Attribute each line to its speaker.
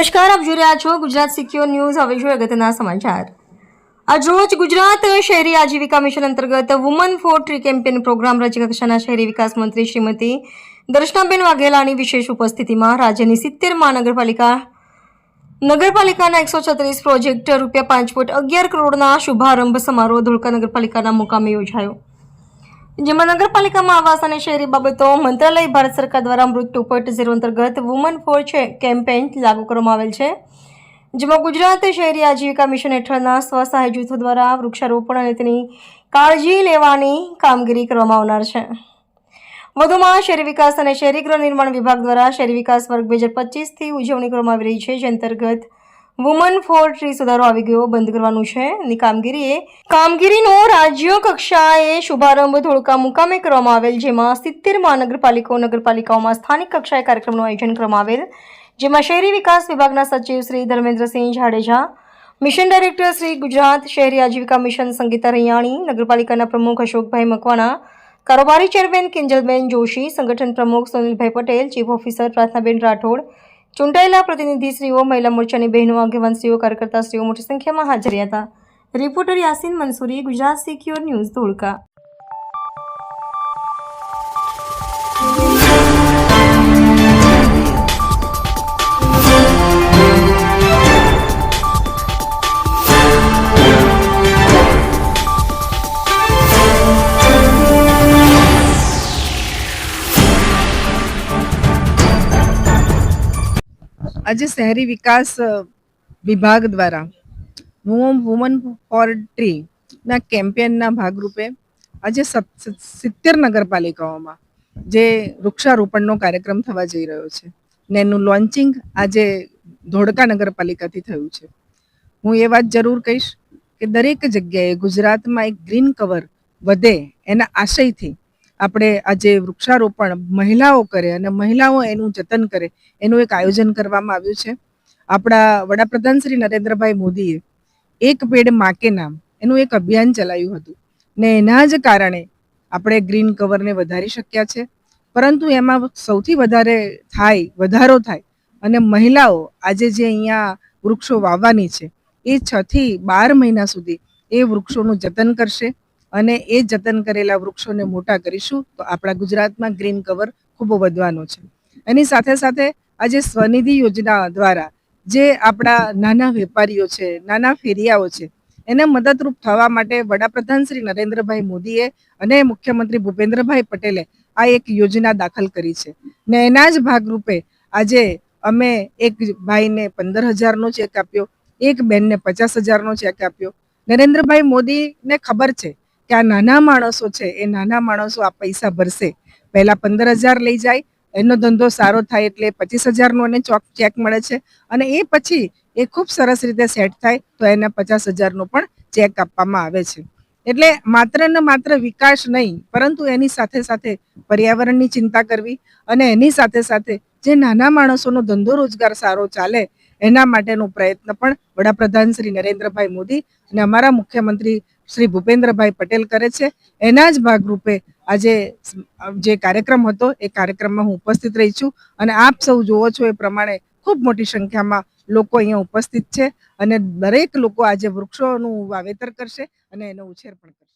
Speaker 1: નમસ્કાર, આપ જોઈ રહ્યા છો ગુજરાત સિક્યોર ન્યૂઝ। હવે જોઈએ અગત્યના સમાચાર। આજરોજ ગુજરાત શહેરી આજીવિકા મિશન અંતર્ગત women for tree campaign program રાજ્ય કક્ષાના શહેરી વિકાસ મંત્રી શ્રીમતી દર્શનાબેન વાઘેલાની વિશેષ ઉપસ્થિતિમાં રાજ્યની 70 નગરપાલિકાના 136 પ્રોજેક્ટ ₹5.11 કરોડના શુભારંભ સમારોહ ધોળકા નગરપાલિકાના મુકામે યોજાયો, જેમાં નગરપાલિકામાં આવાસ અને શહેરી બાબતો મંત્રાલય ભારત સરકાર દ્વારા અમૃત 2.0 અંતર્ગત વુમન ફોર કેમ્પેન લાગુ કરવામાં આવેલ છે, જેમાં ગુજરાત શહેરી આજીવિકા મિશન હેઠળના સ્વસહાય જૂથો દ્વારા વૃક્ષારોપણ અને તેની કાળજી લેવાની કામગીરી કરવામાં આવનાર છે। વધુમાં શહેરી વિકાસ અને શહેરી ગૃહ નિર્માણ વિભાગ દ્વારા શહેરી વિકાસ વર્ગ 2025થી ઉજવણી કરવામાં આવી રહી છે, જે અંતર્ગત વુમન ફોર ટ્રી સુધારો આવી ગયો બંધ કરવાનું છે। કામગીરીનો રાજ્ય કક્ષાએ શુભારંભ ધોળકા મુકામે કરવામાં આવેલ, જેમાં 70 નગરપાલિકાઓમાં સ્થાનિક કક્ષાએ કાર્યક્રમનું આયોજન કરવામાં આવેલ, જેમાં શહેરી વિકાસ વિભાગના સચિવ શ્રી ધર્મેન્દ્રસિંહ જાડેજા, મિશન ડાયરેક્ટર શ્રી ગુજરાત શહેરી આજીવિકા મિશન સંગીતા રૈયાણી, નગરપાલિકાના પ્રમુખ અશોકભાઈ મકવાણા, કારોબારી ચેરમેન કિંજલબેન જોશી, સંગઠન પ્રમુખ સુનિલભાઈ પટેલ, ચીફ ઓફિસર પ્રાર્થનાબેન રાઠોડ, ચૂંટાયેલા પ્રતિનિધિશ્રીઓ, મહિલા મોરચાની બહેનો, આગેવાનશ્રીઓ, કાર્યકર્તાશ્રીઓ મોટી સંખ્યામાં હાજર હતા। Reporter Yasin Mansuri, Gujarat secure news, Dholka.
Speaker 2: આજે શહેરી વિકાસ વિભાગ દ્વારા વુમન ફોર ટ્રી ના કેમ્પેનના ભાગરૂપે આજે 70 નગરપાલિકાઓમાં જે વૃક્ષારોપણનો કાર્યક્રમ થવા જઈ રહ્યો છે ને એનું લોન્ચિંગ આજે ધોળકા નગરપાલિકાથી થયું છે। હું એ વાત જરૂર કહીશ કે દરેક જગ્યાએ ગુજરાતમાં એક ગ્રીન કવર વધે એના આશયથી આપણે આજે વૃક્ષારોપણ મહિલાઓ કરે અને મહિલાઓ એનું જતન કરે એનું એક આયોજન કરવામાં આવ્યું છે। આપણા વડાપ્રધાન શ્રી નરેન્દ્રભાઈ મોદીએ એક પેડ માં કે નામ એનું એક અભિયાન ચલાવ્યું હતું ને એના જ કારણે આપણે ગ્રીન કવરને વધારી શક્યા છે, પરંતુ એમાં સૌથી વધારો થાય અને મહિલાઓ આજે જે અહીંયા વૃક્ષો વાવવાની છે એ 6 થી 12 મહિના સુધી એ વૃક્ષોનું જતન કરશે અને એ જતન કરેલા વૃક્ષોને મોટા કરીશું તો આપણા ગુજરાતમાં ગ્રીન કવર ખૂબ વધવાનો છે। એની સાથે સાથે આજે સ્વનિધિ યોજના દ્વારા જે આપણા નાના વેપારીઓ છે, નાના ફેરિયાઓ છે, એને મદદરૂપ થવા માટે વડાપ્રધાન શ્રી નરેન્દ્રભાઈ મોદીએ અને મુખ્યમંત્રી ભૂપેન્દ્રભાઈ પટેલે આ એક યોજના દાખલ કરી છે ને એના જ ભાગરૂપે આજે અમે એક ભાઈને 15,000નો ચેક આપ્યો, એક બેનને 50,000નો ચેક આપ્યો। નરેન્દ્રભાઈ મોદીને ખબર છે કે આ નાના માણસો છે એ નાના માણસો આ પૈસા ભરશે, પહેલા 15,000 લઈ જાય, એનો ધંધો સારો થાય એટલે 25,000નો એને ચેક મળે છે અને એ પછી એ ખૂબ સરસ રીતે સેટ થાય તો એને 50,000નો પણ ચેક આપવામાં આવે છે। એટલે માત્ર ને માત્ર વિકાસ નહીં, પરંતુ એની સાથે સાથે પર્યાવરણની ચિંતા કરવી અને એની સાથે સાથે જે નાના માણસોનો ધંધો રોજગાર સારો ચાલે એના માટેનો પ્રયત્ન પણ વડાપ્રધાન શ્રી નરેન્દ્રભાઈ મોદી અને અમારા મુખ્યમંત્રી શ્રી ભૂપેન્દ્રભાઈ પટેલ કરે છે। એના જ ભાગરૂપે આજે જે કાર્યક્રમ હતો એ કાર્યક્રમમાં હું ઉપસ્થિત રહી છું અને આપ સૌ જોવો છો એ પ્રમાણે ખૂબ મોટી સંખ્યામાં લોકો અહીંયા ઉપસ્થિત છે અને દરેક લોકો આજે વૃક્ષોનું વાવેતર કરશે અને એનો ઉછેર પણ કરશે।